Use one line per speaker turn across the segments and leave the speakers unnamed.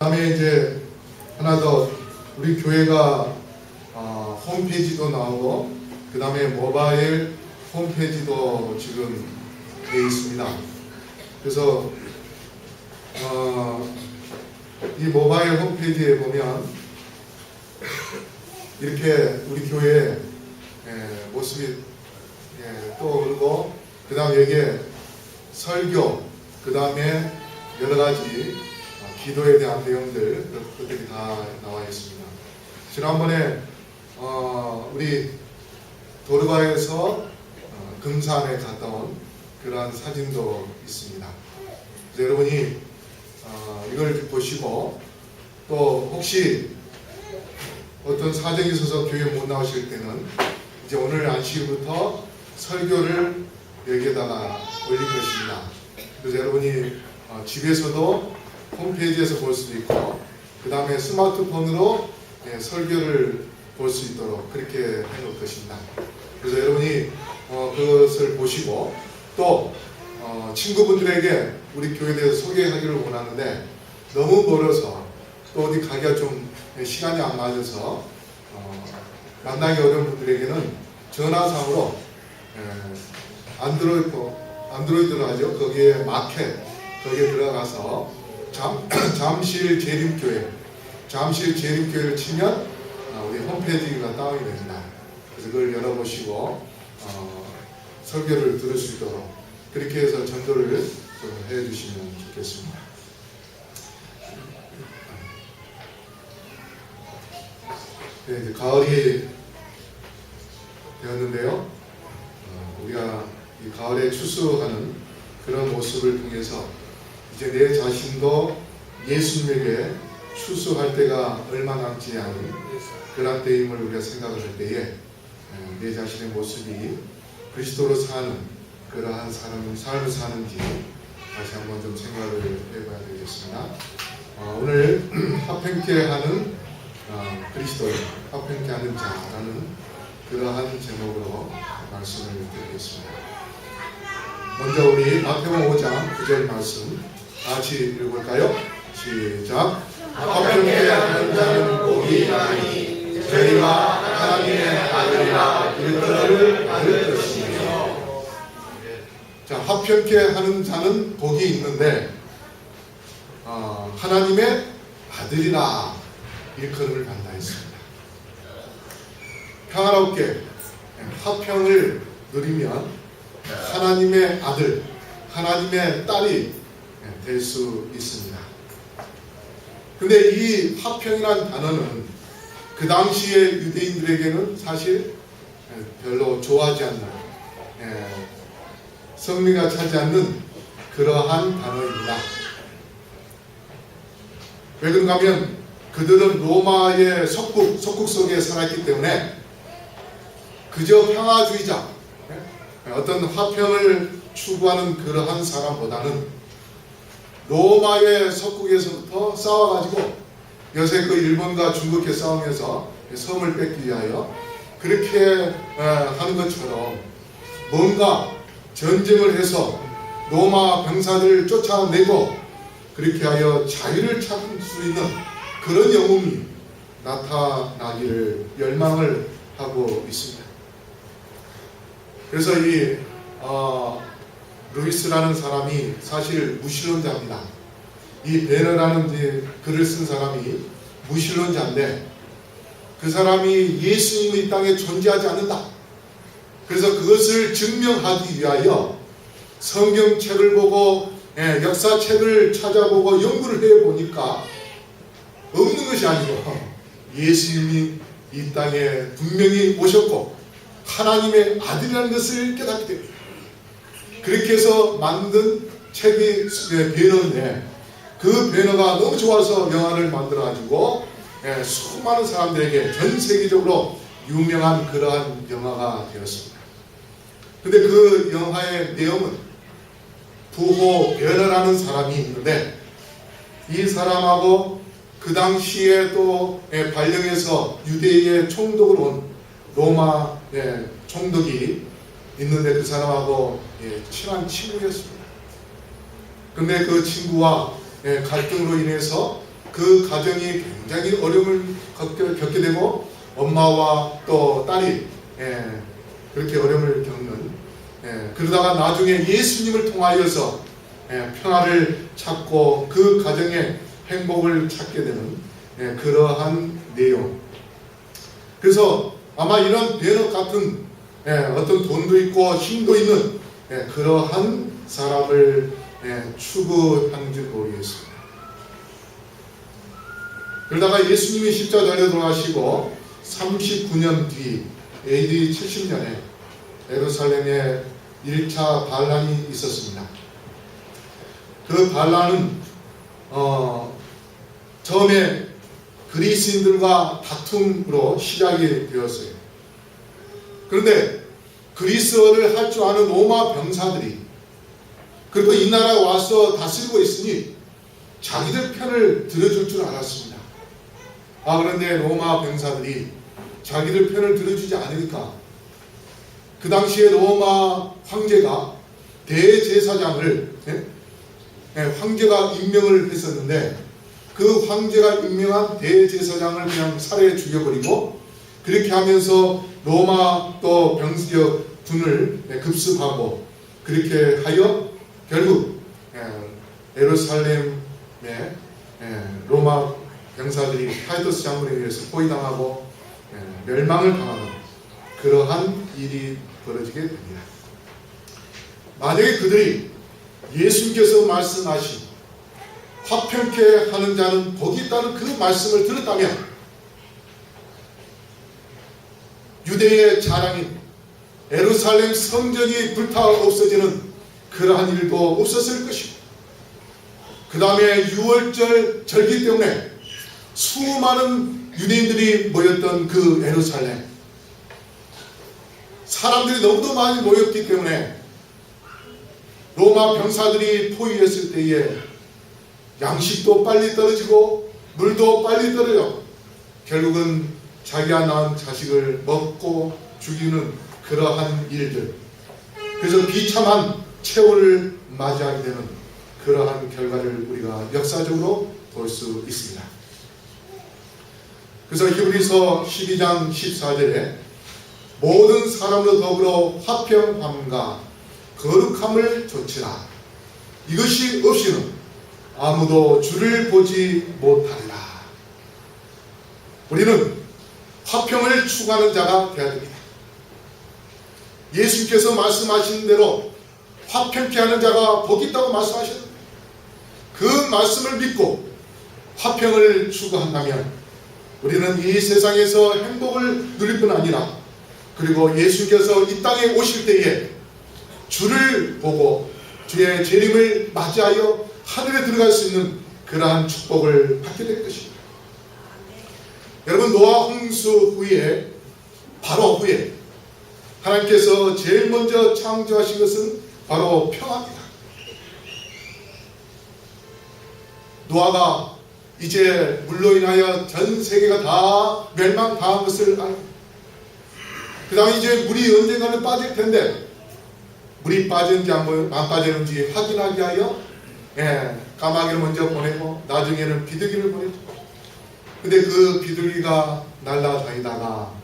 다음에 이제 하나 더 우리 교회가 홈페이지도 나오고 그 다음에 모바일 홈페이지도 지금 되어 있습니다. 그래서 이 모바일 홈페이지에 보면 이렇게 우리 교회 모습이 떠오르고 그 다음에 여기에 설교 그 다음에 여러가지 기도에 대한 내용들 그것들이 다 나와 있습니다. 지난번에 우리 도르바에서 금산에 갔다 온 그러한 사진도 있습니다. 그래서 여러분이 이걸 보시고 또 혹시 어떤 사정이 있어서 교회 못 나오실 때는 이제 오늘 안식일부터 설교를 여기에다가 올릴 것입니다. 그래서 여러분이 집에서도 홈페이지에서 볼 수도 있고 그 다음에 스마트폰으로 설교를 볼 수 있도록 그렇게 해놓을 것입니다. 그래서 여러분이 그것을 보시고 또 친구분들에게 우리 교회에 대해서 소개하기를 원하는데 너무 멀어서 또 어디 가기가 좀 시간이 안 맞아서 만나기 어려운 분들에게는 전화상으로 안드로이드로 하죠. 거기에 마켓 거기에 들어가서 잠실 재림교회를 치면 우리 홈페이지가 다운이 됩니다. 그래서 그걸 열어보시고 설교를 들을 수 있도록 그렇게 해서 전도를 좀 해주시면 좋겠습니다. 네, 이제 가을이 되었는데요. 우리가 이 가을에 추수하는 그런 모습을 통해서 이제 내 자신도 예수님에게 추수할 때가 얼마 남지 않은 그런 때임을 우리가 생각을 할 때에 내 자신의 모습이 그리스도로 사는 그러한 삶을 사는지 다시 한번 좀 생각을 해봐야 되겠습니다. 오늘 화평케 하는 그리스도의 화평케 하는 자라는 그러한 제목으로 말씀을 드리겠습니다. 먼저 우리 마태복음 5장 9절 말씀 같이 읽어볼까요? 시작. 화평케 하는 자는 복이 있나니 저희가 하나님의 아들이라 일컬음을 받을 것이며. 자, 화평케 하는 자는 복이 있는데 하나님의 아들이라 일컬음을 받는다 했습니다. 평화롭게 화평을 누리면 하나님의 아들, 하나님의 딸이 될 수 있습니다. 근데 이 화평이라는 단어는 그 당시의 유대인들에게는 사실 별로 좋아하지 않는 성미가 차지 않는 그러한 단어입니다. 왜 그런가 하면 그들은 로마의 속국 속에 살았기 때문에 그저 평화주의자, 어떤 화평을 추구하는 그러한 사람보다는 로마의 석국에서부터 싸워가지고 요새 그 일본과 중국에 싸우면서 섬을 뺏기 위하여 그렇게 하는 것처럼 뭔가 전쟁을 해서 로마 병사들을 쫓아내고 그렇게 하여 자유를 찾을 수 있는 그런 영웅이 나타나기를 열망을 하고 있습니다. 그래서 이 루이스라는 사람이 사실 무신론자입니다. 이 베너라는 글을 쓴 사람이 무신론자인데 그 사람이 예수님이 이 땅에 존재하지 않는다. 그래서 그것을 증명하기 위하여 성경책을 보고 역사책을 찾아보고 연구를 해보니까 없는 것이 아니고 예수님이 이 땅에 분명히 오셨고 하나님의 아들이라는 것을 깨닫게 됩니다. 그렇게 해서 만든 책이 배너인데 그 배너가 너무 좋아서 영화를 만들어가지고 수많은 사람들에게 전 세계적으로 유명한 그러한 영화가 되었습니다. 근데 그 영화의 내용은 부호 베너라는 사람이 있는데 이 사람하고 그 당시에 또 발령해서 유대의 총독으로 온 로마 총독이 있는데 그 사람하고 친한 친구였습니다. 근데 그 친구와 갈등으로 인해서 그 가정이 굉장히 어려움을 겪게 되고 엄마와 또 딸이 그렇게 어려움을 겪는 그러다가 나중에 예수님을 통하여서 평화를 찾고 그 가정의 행복을 찾게 되는 그러한 내용. 그래서 아마 이런 베너 같은 어떤 돈도 있고 힘도 있는 그러한 사람을 추구하는지 모르겠습니다. 그러다가 예수님이 십자가에 돌아가시고 39년 뒤 AD 70년에 예루살렘에 1차 반란이 있었습니다. 그 반란은 처음에 그리스인들과 다툼으로 시작이 되었어요. 그런데 그리스어를 할 줄 아는 로마 병사들이 그리고 이 나라에 와서 다스리고 있으니 자기들 편을 들어줄 줄 알았습니다. 그런데 로마 병사들이 자기들 편을 들어주지 않으니까 그 당시에 로마 황제가 대제사장을 황제가 임명을 했었는데 그 황제가 임명한 대제사장을 그냥 살해 죽여버리고 그렇게 하면서 로마 또 군을 급습하고 그렇게 하여 결국 예루살렘의 로마 병사들이 타이터스 장군에 의해서 포위당하고 멸망을 당하는 그러한 일이 벌어지게 됩니다. 만약에 그들이 예수님께서 말씀하신 화평케 하는 자는 복이 있다는 그 말씀을 들었다면 유대의 자랑인 예루살렘 성전이 불타 없어지는 그러한 일도 없었을 것이고 그 다음에 유월절 절기 때문에 수많은 유대인들이 모였던 그 예루살렘 사람들이 너무도 많이 모였기 때문에 로마 병사들이 포위했을 때에 양식도 빨리 떨어지고 물도 빨리 떨어져 결국은 자기가 낳은 자식을 먹고 죽이는 그러한 일들, 그래서 비참한 최후를 맞이하게 되는 그러한 결과를 우리가 역사적으로 볼 수 있습니다. 그래서 히브리서 12장 14절에 모든 사람으로 더불어 화평함과 거룩함을 좇으라. 이것이 없이는 아무도 주를 보지 못하리라. 우리는 화평을 추구하는 자가 되어야 됩니다. 예수님께서 말씀하신 대로 화평케 하는 자가 복이 있다고 말씀하셨습니다. 그 말씀을 믿고 화평을 추구한다면 우리는 이 세상에서 행복을 누릴 뿐 아니라 그리고 예수께서 이 땅에 오실 때에 주를 보고 주의 재림을 맞이하여 하늘에 들어갈 수 있는 그러한 축복을 받게 될 것입니다. 여러분, 노아 홍수 후에 바로 후에 하나님께서 제일 먼저 창조하신 것은 바로 평화입니다. 노아가 이제 물로 인하여 전 세계가 다 멸망당한 것을 알고 그 다음에 이제 물이 언젠가는 빠질 텐데 물이 빠졌는지 안 빠졌는지 확인하기 위하여 까마귀를 먼저 보내고 나중에는 비둘기를 보내죠. 근데 그 비둘기가 날아다니다가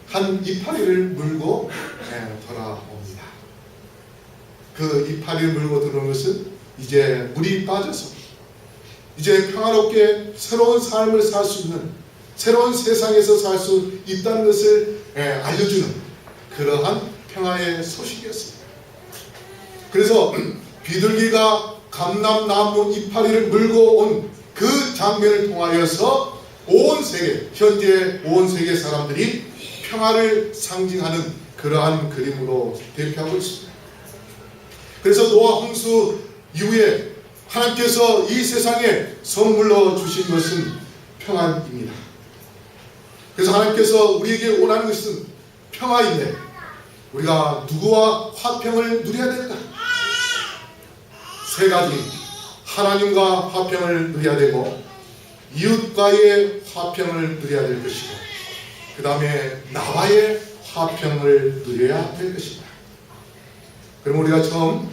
한 이파리를 물고 돌아옵니다. 그 이파리를 물고 들어온 것은 이제 물이 빠져서 이제 평화롭게 새로운 삶을 살 수 있는 새로운 세상에서 살 수 있다는 것을 알려주는 그러한 평화의 소식이었습니다. 그래서 비둘기가 감람나무 이파리를 물고 온 그 장면을 통하여서 온 세계, 현재 온 세계 사람들이 평화를 상징하는 그러한 그림으로 대표하고 있습니다. 그래서 노아 홍수 이후에 하나님께서 이 세상에 선물로 주신 것은 평안입니다. 그래서 하나님께서 우리에게 원하는 것은 평화인데 우리가 누구와 화평을 누려야 될까? 세 가지. 하나님과 화평을 누려야 되고 이웃과의 화평을 누려야 될 것이고 그 다음에 나와의 화평을 누려야 될 것입니다. 그럼 우리가 처음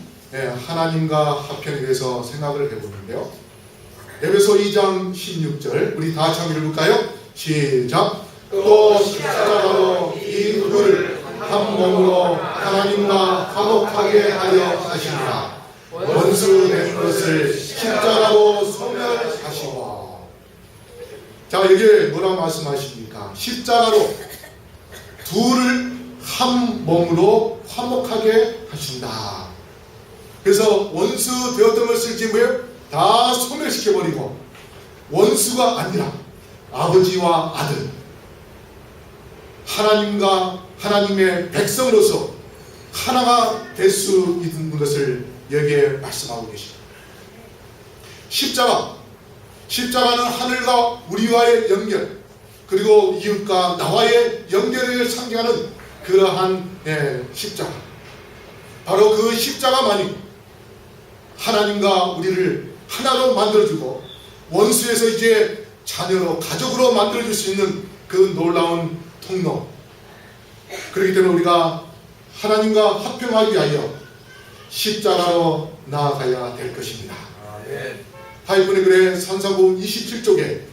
하나님과 화평에 대해서 생각을 해보는데요. 에베소 2장 16절 우리 다 같이 한번 읽을까요? 시작. 또 십자가로 이 둘을 한 몸으로 하나님과 화목하게 하려 하시니라. 원수 된 것을 십자가로 소멸하시고. 자, 이게 뭐라고 말씀하십니까? 십자가로 둘을 한 몸으로 화목하게 하신다. 그래서 원수 되었던 것을 지금 뭐예요? 다 소멸시켜버리고 원수가 아니라 아버지와 아들, 하나님과 하나님의 백성으로서 하나가 될 수 있는 것을 여기에 말씀하고 계십니다. 십자가는 하늘과 우리와의 연결, 그리고 이웃과 나와의 연결을 상징하는 그러한 십자가. 바로 그 십자가만이 하나님과 우리를 하나로 만들어주고 원수에서 이제 자녀로, 가족으로 만들어줄 수 있는 그 놀라운 통로. 그렇기 때문에 우리가 하나님과 화평하기 위하여 십자가로 나아가야 될 것입니다. 하이픈의 글의 산상복음 27쪽에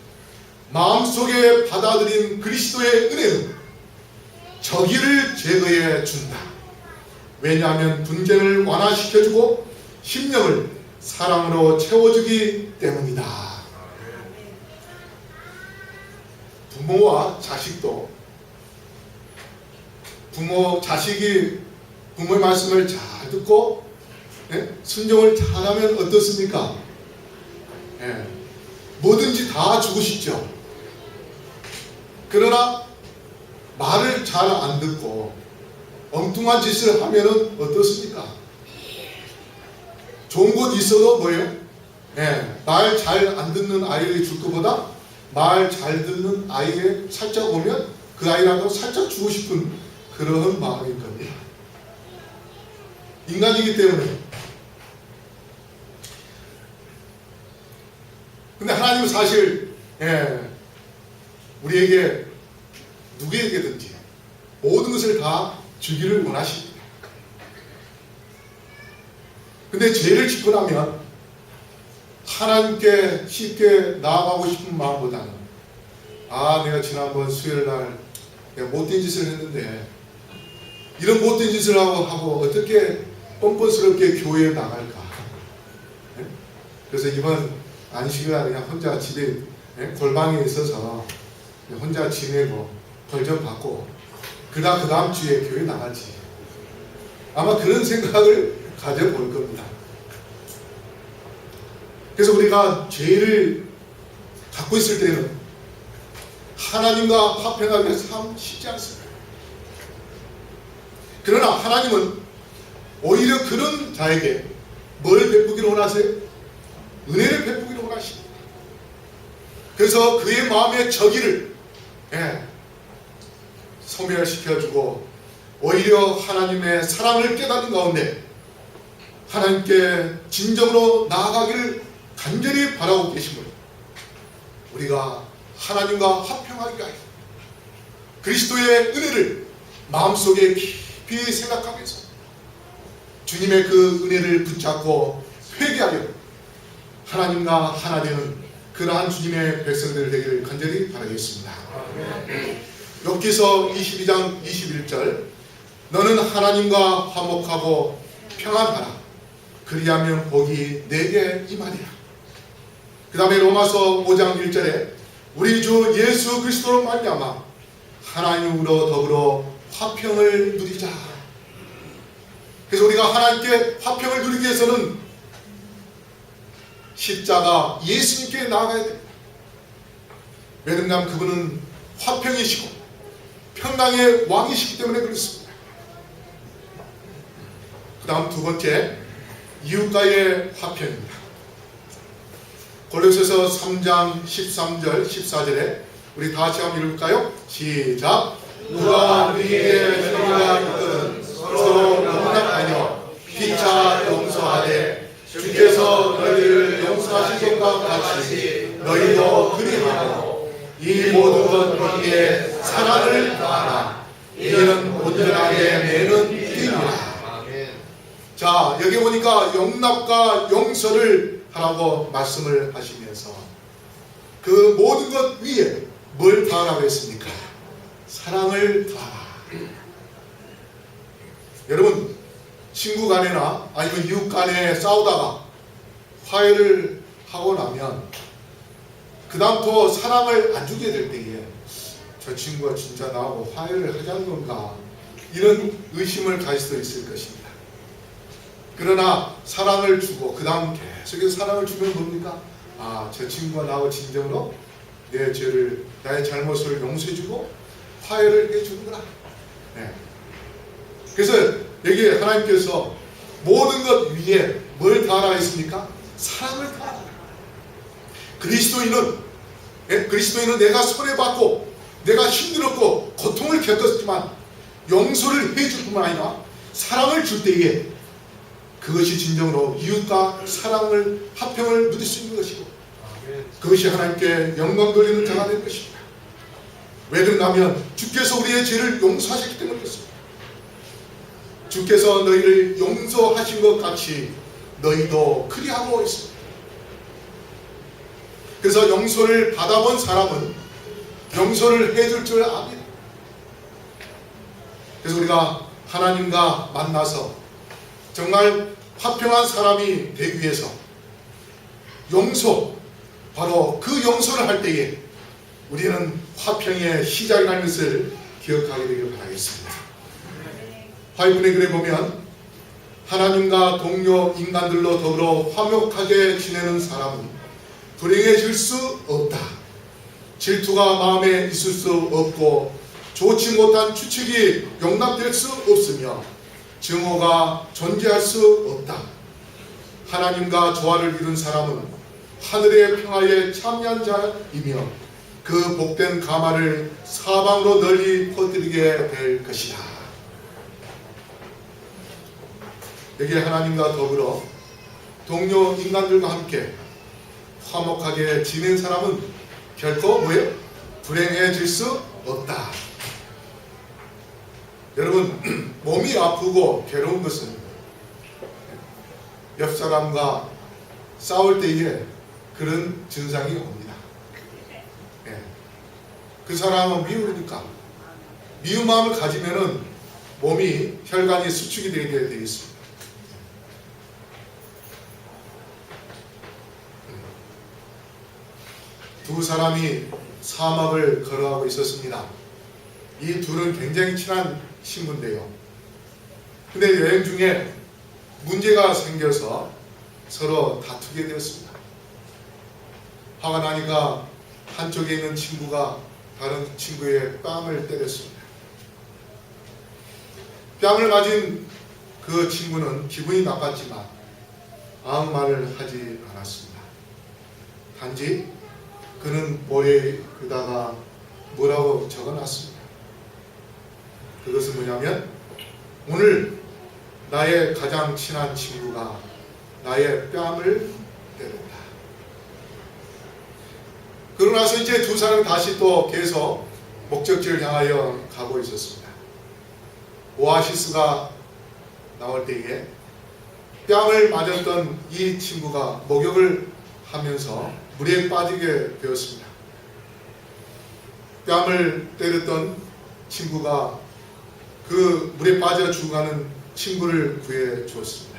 마음속에 받아들인 그리스도의 은혜는 저기를 제거해 준다. 왜냐하면 분쟁을 완화시켜주고 심령을 사랑으로 채워주기 때문이다. 부모와 자식도, 자식이 부모의 말씀을 잘 듣고 순종을 잘하면 어떻습니까? 뭐든지 다 주고 싶죠. 그러나 말을 잘 안 듣고 엉뚱한 짓을 하면은 어떻습니까? 좋은 곳 있어도 뭐예요? 말 잘 안 듣는 아이를 줄 것보다 말 잘 듣는 아이에 살짝 오면 그 아이라도 살짝 주고 싶은 그런 마음일 겁니다. 인간이기 때문에. 근데 하나님은 사실 우리에게 누구에게든지 모든 것을 다 주기를 원하십니다. 근데 죄를 짓고 나면 하나님께 쉽게 나아가고 싶은 마음보다는 내가 지난번 수요일날 내가 못된 짓을 했는데 이런 못된 짓을 하고 어떻게 뻔뻔스럽게 교회에 나갈까. 그래서 이번 안식일날 그냥 혼자 집에 골방에 있어서 혼자 지내고 벌 좀 받고 그 다음 주에 교회 나가지. 아마 그런 생각을 가져볼 겁니다. 그래서 우리가 죄를 갖고 있을 때는 하나님과 화평하기가 참 쉽지 않습니다. 그러나 하나님은 오히려 그런 자에게 뭘 베푸기를 원하세요? 은혜를 베푸기를 원하십니다. 그래서 그의 마음의 저기를 소멸시켜주고 오히려 하나님의 사랑을 깨닫는 가운데 하나님께 진정으로 나아가기를 간절히 바라고 계심으로 우리가 하나님과 화평하기 위하여 그리스도의 은혜를 마음속에 깊이 생각하면서 주님의 그 은혜를 붙잡고 회개하려 하나님과 하나 되는 그러한 주님의 백성들 되기를 간절히 바라겠습니다. 욥기서 22장 21절 너는 하나님과 화목하고 평안하라. 그리하면 복이 내게 임하리라. 그 다음에 로마서 5장 1절에 우리 주 예수 그리스도로 말미암아 하나님으로 더불어 화평을 누리자. 그래서 우리가 하나님께 화평을 누리기 위해서는 십자가 예수님께 나아가야 됩니다. 왜냐하면 그분은 화평이시고 평강의 왕이시기 때문에 그렇습니다. 그 다음 두 번째, 이웃과의 화평입니다. 골로새서 3장 13절 14절에 우리 다 같이 한번 읽을까요? 시작. 누가 우리에게 죄가 있든 서로 용납하여 피차 용서하되 주께서 너희를 용서하신 것과 같이 너희도 그리하고 이 모든 것 위에 사랑을 더하라. 이는 온전하게 매는 길이라. 자, 여기 보니까 용납과 용서를 하라고 말씀을 하시면서 그 모든 것 위에 뭘 더하라고 했습니까? 사랑을 더하라. 여러분, 친구 간에나 아니면 이웃 간에 싸우다가 화해를 하고 나면 그 다음부터 사랑을 안 주게 될 때에 저 친구가 진짜 나하고 화해를 하자는 건가, 이런 의심을 가질 수도 있을 것입니다. 그러나 사랑을 주고 그 다음 계속해서 사랑을 주면 뭡니까? 아, 저 친구가 나하고 진정으로 내 죄를, 나의 잘못을 용서해주고 화해를 해주는구나. 네. 그래서 여기 하나님께서 모든 것 위에 뭘 더하라 했습니까? 사랑을 더하라. 그리스도인은 내가 손해받고 내가 힘들었고 고통을 겪었지만 용서를 해줄 뿐만 아니라 사랑을 줄 때에 그것이 진정으로 이웃과 사랑을, 화평을 누릴 수 있는 것이고, 그것이 하나님께 영광 돌리는 자가 될 것입니다. 왜 그런가 하면 주께서 우리의 죄를 용서하셨기 때문에 그렇습니다. 주께서 너희를 용서하신 것 같이 너희도 그리하고 있습니다. 그래서 용서를 받아본 사람은 용서를 해줄 줄 압니다. 그래서 우리가 하나님과 만나서 정말 화평한 사람이 되기 위해서 용서, 바로 그 용서를 할 때에 우리는 화평의 시작이라는 것을 기억하게 되기를 바라겠습니다. 화해문의 글에 보면 하나님과 동료 인간들로 더불어 화목하게 지내는 사람은 불행해질 수 없다. 질투가 마음에 있을 수 없고 좋지 못한 추측이 용납될 수 없으며 증오가 존재할 수 없다. 하나님과 조화를 이룬 사람은 하늘의 평화에 참여한 자이며 그 복된 가마를 사방으로 널리 퍼뜨리게 될 것이다. 여기 하나님과 더불어 동료 인간들과 함께 화목하게 지낸 사람은 결코 뭐예요? 불행해질 수 없다. 여러분, 몸이 아프고 괴로운 것은 옆 사람과 싸울 때에 그런 증상이 옵니다. 그 사람은 미우니까 미운 마음을 가지면은 몸이, 혈관이 수축이 되게 되어 있습니다. 두 사람이 사막을 걸어가고 있었습니다. 이 둘은 굉장히 친한 친구인데요. 근데 여행 중에 문제가 생겨서 서로 다투게 되었습니다. 화가 나니까 한쪽에 있는 친구가 다른 친구의 뺨을 때렸습니다. 뺨을 맞은 그 친구는 기분이 나빴지만 아무 말을 하지 않았습니다. 단지 그는 모래에다가 뭐라고 적어놨습니다. 그것은 뭐냐면, 오늘 나의 가장 친한 친구가 나의 뺨을 때렸다. 그러고 나서 이제 두 사람이 다시 또 계속 목적지를 향하여 가고 있었습니다. 오아시스가 나올 때에 뺨을 맞았던 이 친구가 목욕을 하면서 물에 빠지게 되었습니다. 뺨을 때렸던 친구가 그 물에 빠져 죽어가는 친구를 구해 주었습니다.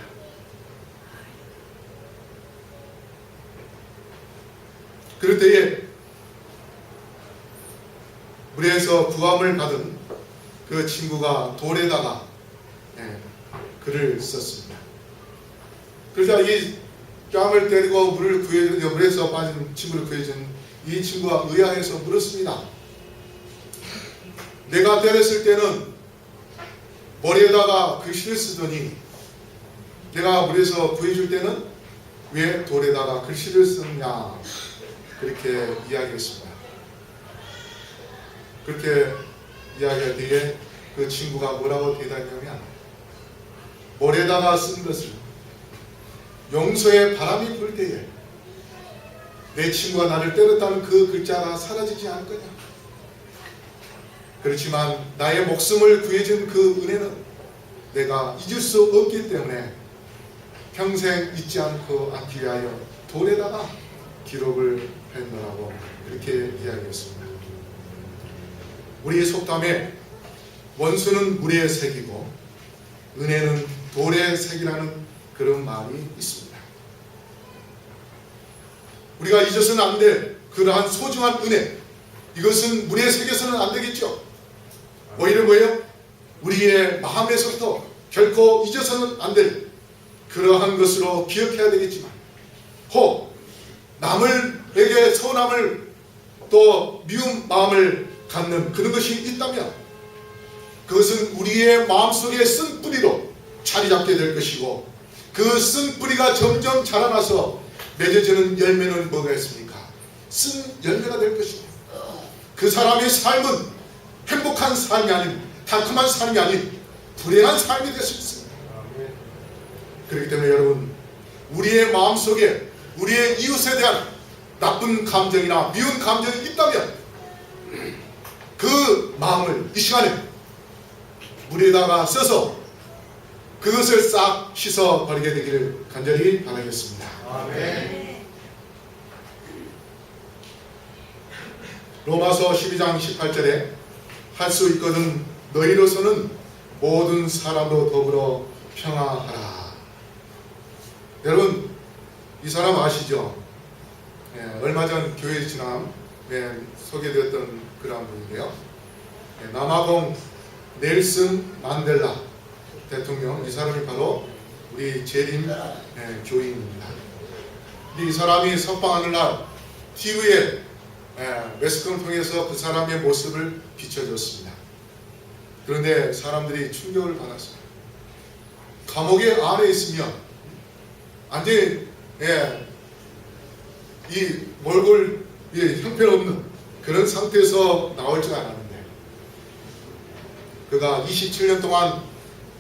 그럴 때에 물에서 구함을 받은 그 친구가 돌에다가 글을 썼습니다. 그러자 이 뺨을 때리고 물에서 빠진 친구를 구해준 이 친구가 의아해서 물었습니다. 내가 때렸을 때는 머리에다가 글씨를 쓰더니 내가 물에서 구해줄 때는 왜 돌에다가 글씨를 썼냐, 그렇게 이야기했습니다. 그렇게 이야기할 때에 그 친구가 뭐라고 대답했냐면, 머리에다가 쓴 것을 용서의 바람이 불 때에 내 친구가 나를 때렸다는 그 글자가 사라지지 않을 거냐. 그렇지만 나의 목숨을 구해준 그 은혜는 내가 잊을 수 없기 때문에 평생 잊지 않기 위하여 돌에다가 기록을 했노라고 그렇게 이야기했습니다. 우리의 속담에 원수는 물에 새기고 은혜는 돌에 새기라는 그런 말이 있습니다. 우리가 잊어서는 안 될 그러한 소중한 은혜, 이것은 물에 새겨서는 안 되겠죠. 오히려 뭐예요? 우리의 마음에서부터 결코 잊어서는 안 될 그러한 것으로 기억해야 되겠지만, 혹 남을에게 서운함을 또 미운 마음을 갖는 그런 것이 있다면 그것은 우리의 마음속에 쓴 뿌리로 자리 잡게 될 것이고, 그 쓴 뿌리가 점점 자라나서 맺어지는 열매는 뭐가 있습니까? 쓴 열매가 될 것입니다. 그 사람의 삶은 행복한 삶이 아닌, 달콤한 삶이 아닌 불행한 삶이 될 수 있습니다. 그렇기 때문에 여러분, 우리의 마음속에 우리의 이웃에 대한 나쁜 감정이나 미운 감정이 있다면 그 마음을 이 시간에 물에다가 써서 그것을 싹 씻어 버리게 되기를 간절히 바라겠습니다. 아멘. 로마서 12장 18절에 할 수 있거든 너희로서는 모든 사람도 더불어 평화하라. 여러분, 이 사람 아시죠? 얼마 전 교회 지남 소개되었던 그런 분인데요. 남아공 넬슨 만델라 대통령, 이 사람이 바로 우리 재림 교인입니다. 이 사람이 석방하는 날 TV에 매스컴을 통해서 그 사람의 모습을 비춰줬습니다. 그런데 사람들이 충격을 받았습니다. 감옥에 안에 있으면 완전히 이 몰골 형편없는 그런 상태에서 나올 줄 알았는데, 그가 27년 동안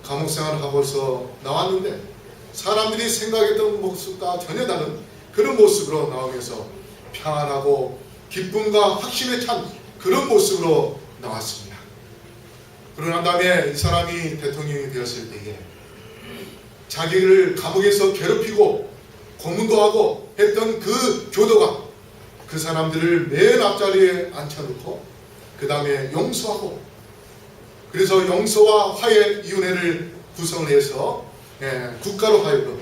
감옥 생활을 하고서 나왔는데 사람들이 생각했던 모습과 전혀 다른 그런 모습으로 나오면서 평안하고 기쁨과 확신에 찬 그런 모습으로 나왔습니다. 그러고 난 다음에 이 사람이 대통령이 되었을 때에 자기를 감옥에서 괴롭히고 고문도 하고 했던 그 교도가 그 사람들을 맨 앞자리에 앉혀놓고 그 다음에 용서하고, 그래서 용서와 화해 위원회를 구성해서 국가로 하여금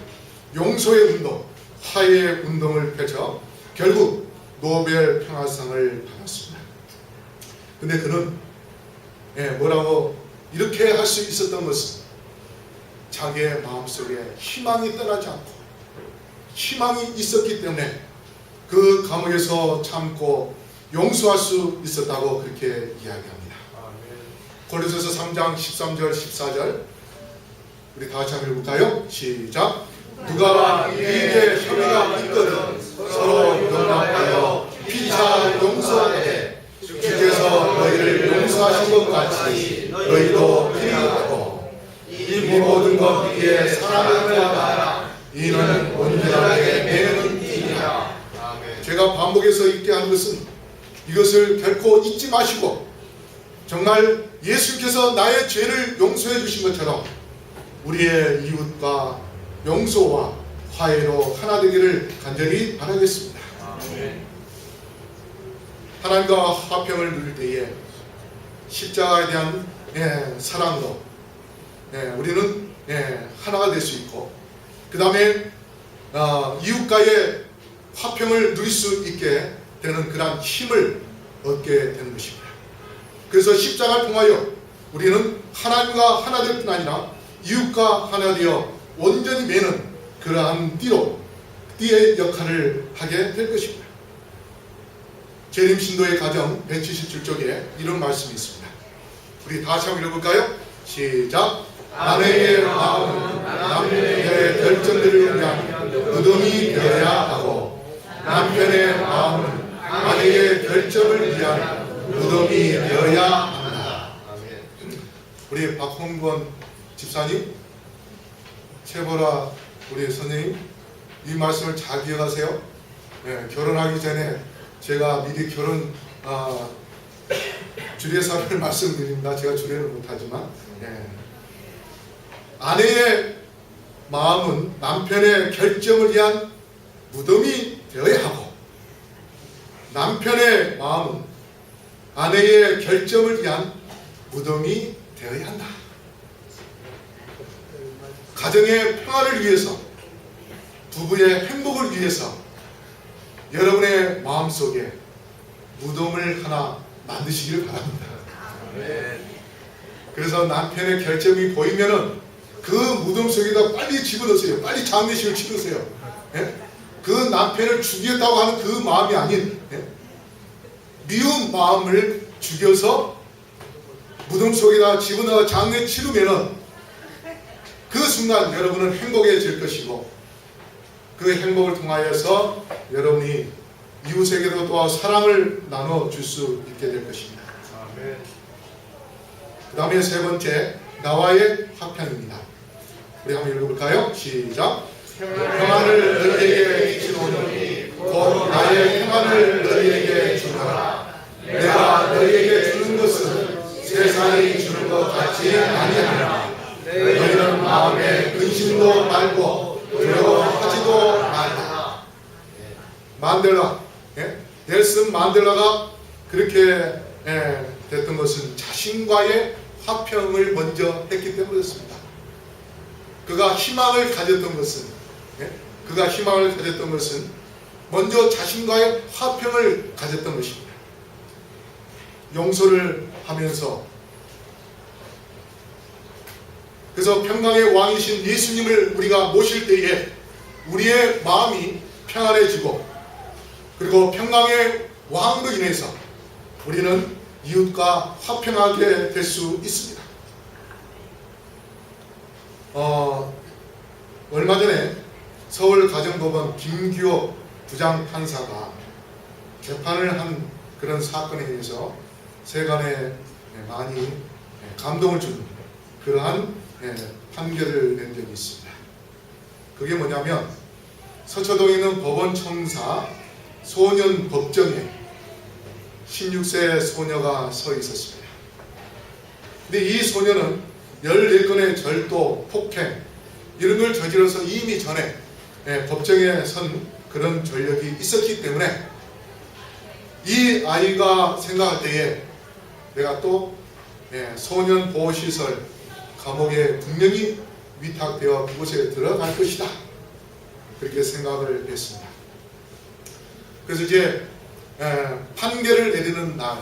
용서의 운동, 화해의 운동을 펼쳐 결국 노벨 평화상을 받았습니다. 근데 그는 뭐라고 이렇게 할 수 있었던 것은 자기의 마음속에 희망이 떠나지 않고 희망이 있었기 때문에 그 감옥에서 참고 용서할 수 있었다고 그렇게 이야기합니다. 고린도서 3장 13절 14절 우리 다 같이 한번 읽을까요? 시작. 누가 우리에게 혐의가 있거든 서로 용납하여 피차 용서하되 주께서 너희를 용서하신 것 같이 너희도 피하고 이 모든 것 위에 사랑을 더하라. 이는 온전하게 매는 이니라. 제가 반복해서 읽게 하는 것은 이것을 결코 잊지 마시고 정말 예수께서 나의 죄를 용서해 주신 것처럼 우리의 이웃과 용서와 화해로 하나 되기를 간절히 바라겠습니다. 하나님과 화평을 누릴 때에 십자가에 대한 사랑으로 우리는 하나가 될 수 있고, 그 다음에 이웃과의 화평을 누릴 수 있게 되는 그런 힘을 얻게 되는 것입니다. 그래서 십자가를 통하여 우리는 하나님과 하나 될 뿐 아니라 이웃과 하나 되어 온전히 매는 그러한 띠의 역할을 하게 될 것입니다. 재림신도의 가정 177쪽에 이런 말씀이 있습니다. 우리 다 같이 한번 읽어볼까요? 시작. 아내의 마음은 남편의 결정들을 위한 무덤이 되어야 하고 남편의 마음은 아내의 결정을 위한 무덤이 되어야 합니다. 우리 박홍권 집사님, 최보라 우리 선생님, 이 말씀을 잘 기억하세요. 결혼하기 전에 제가 미리 결혼 주례사를 말씀드립니다. 제가 주례를 못하지만 아내의 마음은 남편의 결정을 위한 무덤이 되어야 하고 남편의 마음은 아내의 결점을 위한 무덤이 되어야 한다. 가정의 평화를 위해서, 부부의 행복을 위해서 여러분의 마음속에 무덤을 하나 만드시기를 바랍니다. 그래서 남편의 결점이 보이면은 그 무덤 속에다 빨리 집어넣으세요. 빨리 장례식을 치르세요. 그 남편을 죽이겠다고 하는 그 마음이 아닌 미운 마음을 죽여서 무덤 속에다 집어넣어 장례 치르면은 그 순간 여러분은 행복해질 것이고, 그 행복을 통하여서 여러분이 이웃에게도 또 사랑을 나눠줄 수 있게 될 것입니다. 그 다음에 세 번째, 나와의 화평입니다. 우리 한번 읽어볼까요? 시작. 평안을 너희에게 주노니 곧 나의 평안을 너희에게 주노라. 내가 너희에게 주는 것은 세상이 주는 것 같지 아니하노라. 너희는 마음에 근심도 말고 두려워하지도 말라. 만델라, 넬슨 만델라가 그렇게 됐던 것은 자신과의 화평을 먼저 했기 때문이었습니다. 그가 희망을 가졌던 것은 먼저 자신과의 화평을 가졌던 것입니다. 용서를 하면서, 그래서 평강의 왕이신 예수님을 우리가 모실 때에 우리의 마음이 평안해지고, 그리고 평강의 왕으로 인해서 우리는 이웃과 화평하게 될 수 있습니다. 얼마 전에 서울가정법원 김규옥 부장판사가 재판을 한 그런 사건에 의해서 세간에 많이 감동을 준 그러한 판결을 낸 적이 있습니다. 그게 뭐냐면, 서초동에 있는 법원 청사 소년 법정에 16세 소녀가 서 있었습니다. 근데 이 소녀는 14건의 절도, 폭행 이런 걸 저질러서 이미 전에 법정에 선 그런 전력이 있었기 때문에 이 아이가 생각할 때에 내가 또 소년 보호시설 감옥에 분명히 위탁되어 그곳에 들어갈 것이다, 그렇게 생각을 했습니다. 그래서 이제 판결을 내리는 날,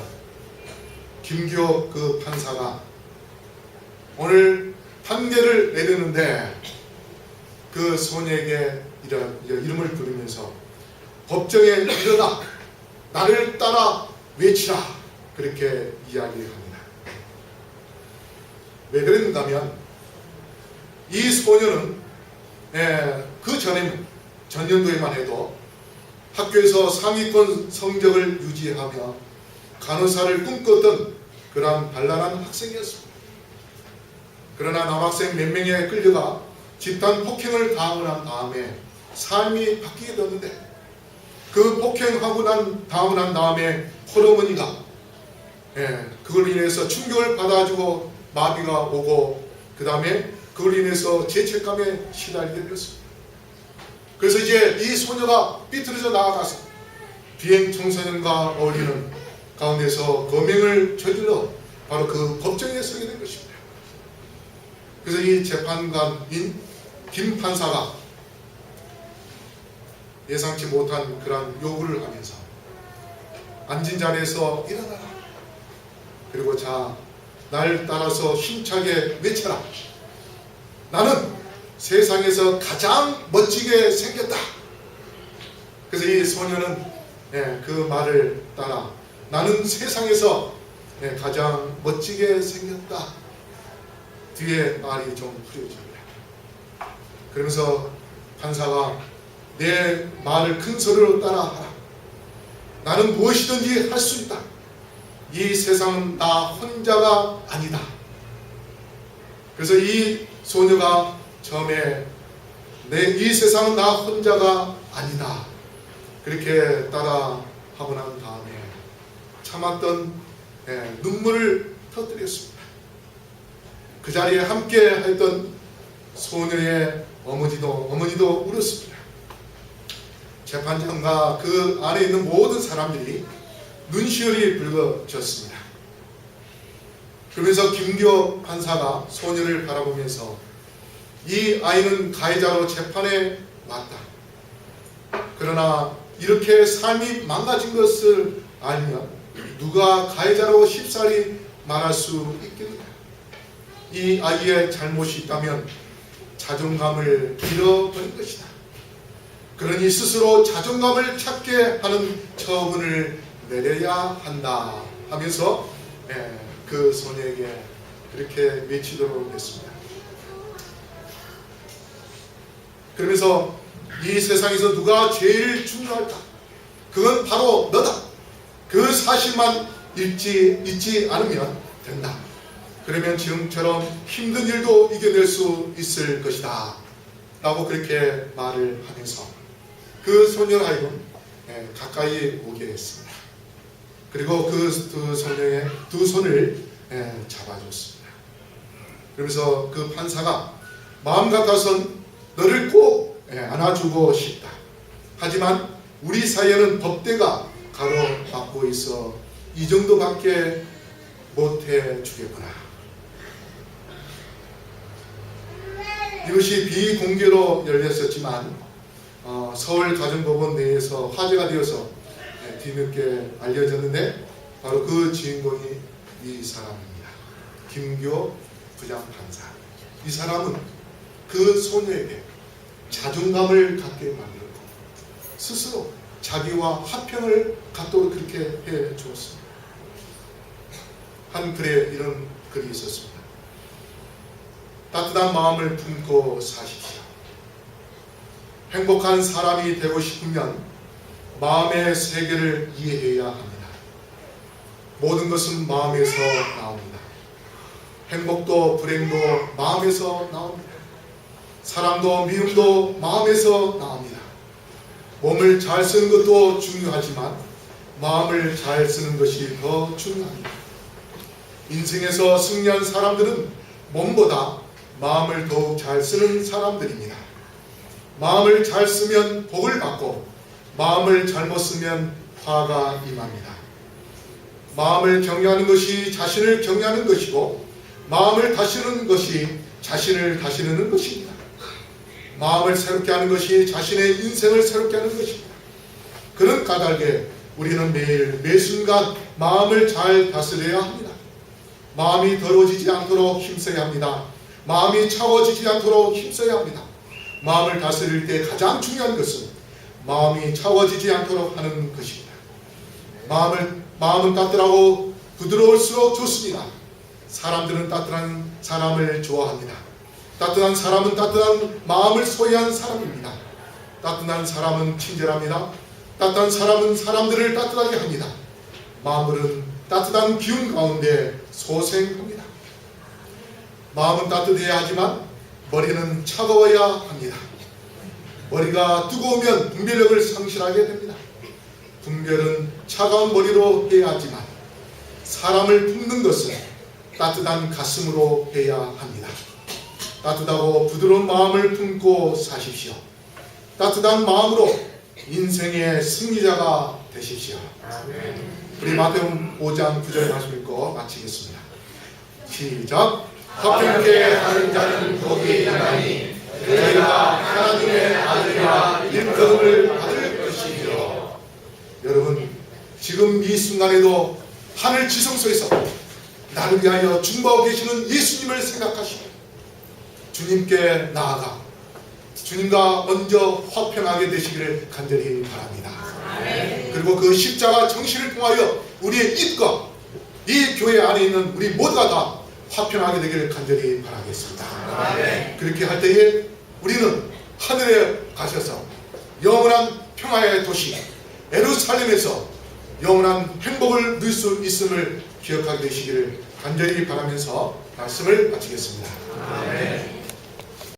김규옥 그 판사가 오늘 판결을 내리는데 그 소녀에게 이름을 부르면서 법정에 일어나 나를 따라 외치라, 그렇게 이야기합니다. 왜 그랬는가 하면, 이 소녀는 그 전년도에만 해도 학교에서 상위권 성적을 유지하며 간호사를 꿈꿨던 그러한 발랄한 학생이었습니다. 그러나 남학생 몇 명에 끌려가 집단 폭행을 당하고 난 다음에 삶이 바뀌게 되었는데, 그 폭행하고 당하고 난 다음에 홀어머니가 그걸로 인해서 충격을 받아주고 마비가 오고, 그 다음에 그걸로 인해서 죄책감에 시달리게 되었습니다. 그래서 이제 이 소녀가 삐뚤어져 나아가서 비행 청소년과 어울리는 가운데서 범행을 저질러 바로 그 법정에 서게 된 것입니다. 그래서 이 재판관인 김 판사가 예상치 못한 그런 요구를 하면서 앉은 자리에서 일어나라, 그리고 자, 날 따라서 힘차게 외쳐라. 나는 세상에서 가장 멋지게 생겼다. 그래서 이 소녀는 그 말을 따라 나는 세상에서 가장 멋지게 생겼다. 뒤에 말이 좀 흐려집니다. 그러면서 판사가 내 말을 큰 소리로 따라하라. 나는 무엇이든지 할 수 있다. 이 세상은 나 혼자가 아니다. 그래서 이 소녀가 처음에 이 세상은 나 혼자가 아니다, 그렇게 따라하고 난 다음에 참았던 눈물을 터뜨렸습니다. 그 자리에 함께 했던 소녀의 어머니도 울었습니다. 재판장과 그 안에 있는 모든 사람들이 눈시울이 붉어졌습니다. 그러면서 김교 판사가 소녀를 바라보면서 이 아이는 가해자로 재판에 왔다. 그러나 이렇게 삶이 망가진 것을 알면 누가 가해자로 쉽사리 말할 수 있겠느냐. 이 아이의 잘못이 있다면 자존감을 잃어버린 것이다. 그러니 스스로 자존감을 찾게 하는 처분을 내려야 한다 하면서 그 소녀에게 그렇게 외치도록 했습니다. 그러면서 이 세상에서 누가 제일 중요할까? 그건 바로 너다. 그 사실만 잊지 않으면 된다. 그러면 지금처럼 힘든 일도 이겨낼 수 있을 것이다 라고 그렇게 말을 하면서 그 소녀를 하여금 가까이 오게 했습니다. 그리고 그 소녀의 두 손을 잡아줬습니다. 그러면서 그 판사가 마음 같아선 너를 꼭 안아주고 싶다. 하지만 우리 사이에는 법대가 가로막고 있어 이 정도밖에 못해 주겠구나. 이것이 비공개로 열렸었지만 서울가정법원 내에서 화제가 되어서 뒤늦게 알려졌는데 바로 그 주인공이 이 사람입니다. 김교 부장판사. 이 사람은 그 소녀에게 자존감을 갖게 만들었고 스스로 자기와 화평을 갖도록 그렇게 해 주었습니다. 한 글에 이런 글이 있었습니다. 따뜻한 마음을 품고 사십시오. 행복한 사람이 되고 싶으면 마음의 세계를 이해해야 합니다. 모든 것은 마음에서 나옵니다. 행복도 불행도 마음에서 나옵니다. 사랑도 미움도 마음에서 나옵니다. 몸을 잘 쓰는 것도 중요하지만 마음을 잘 쓰는 것이 더 중요합니다. 인생에서 승리한 사람들은 몸보다 마음을 더욱 잘 쓰는 사람들입니다. 마음을 잘 쓰면 복을 받고 마음을 잘못 쓰면 화가 임합니다. 마음을 격려하는 것이 자신을 격려하는 것이고 마음을 다스리는 것이 자신을 다스리는 것입니다. 마음을 새롭게 하는 것이 자신의 인생을 새롭게 하는 것입니다. 그런 까닭에 우리는 매일 매순간 마음을 잘 다스려야 합니다. 마음이 더러워지지 않도록 힘써야 합니다. 마음이 차가워지지 않도록 힘써야 합니다. 마음을 다스릴 때 가장 중요한 것은 마음이 차가워지지 않도록 하는 것입니다. 마음은 따뜻하고 부드러울수록 좋습니다. 사람들은 따뜻한 사람을 좋아합니다. 따뜻한 사람은 따뜻한 마음을 소유한 사람입니다. 따뜻한 사람은 친절합니다. 따뜻한 사람은 사람들을 따뜻하게 합니다. 마음은 따뜻한 기운 가운데 소생합니다. 마음은 따뜻해야 하지만 머리는 차가워야 합니다. 머리가 뜨거우면 분별력을 상실하게 됩니다. 분별은 차가운 머리로 해야 하지만 사람을 품는 것은 따뜻한 가슴으로 해야 합니다. 따뜻하고 부드러운 마음을 품고 사십시오. 따뜻한 마음으로 인생의 승리자가 되십시오. 우리 마태복음 5장 9절 말씀 읽고 마치겠습니다. 시작. 화평케 하는 자는 복이 있나니 저희가 하나님의 아들이라 일컬음을 받을 것이요. 여러분, 지금 이 순간에도 하늘 지성소에서 나를 위하여 중보하고 계시는 예수님을 생각하시고 주님께 나아가 주님과 먼저 화평하게 되시기를 간절히 바랍니다. 그리고 그 십자가 정신을 통하여 우리의 입과 이 교회 안에 있는 우리 모두가 다 화평하게 되기를 간절히 바라겠습니다. 그렇게 할 때에 우리는 하늘에 가셔서 영원한 평화의 도시 예루살렘에서 영원한 행복을 누릴 수 있음을 기억하게 되시기를 간절히 바라면서 말씀을 마치겠습니다.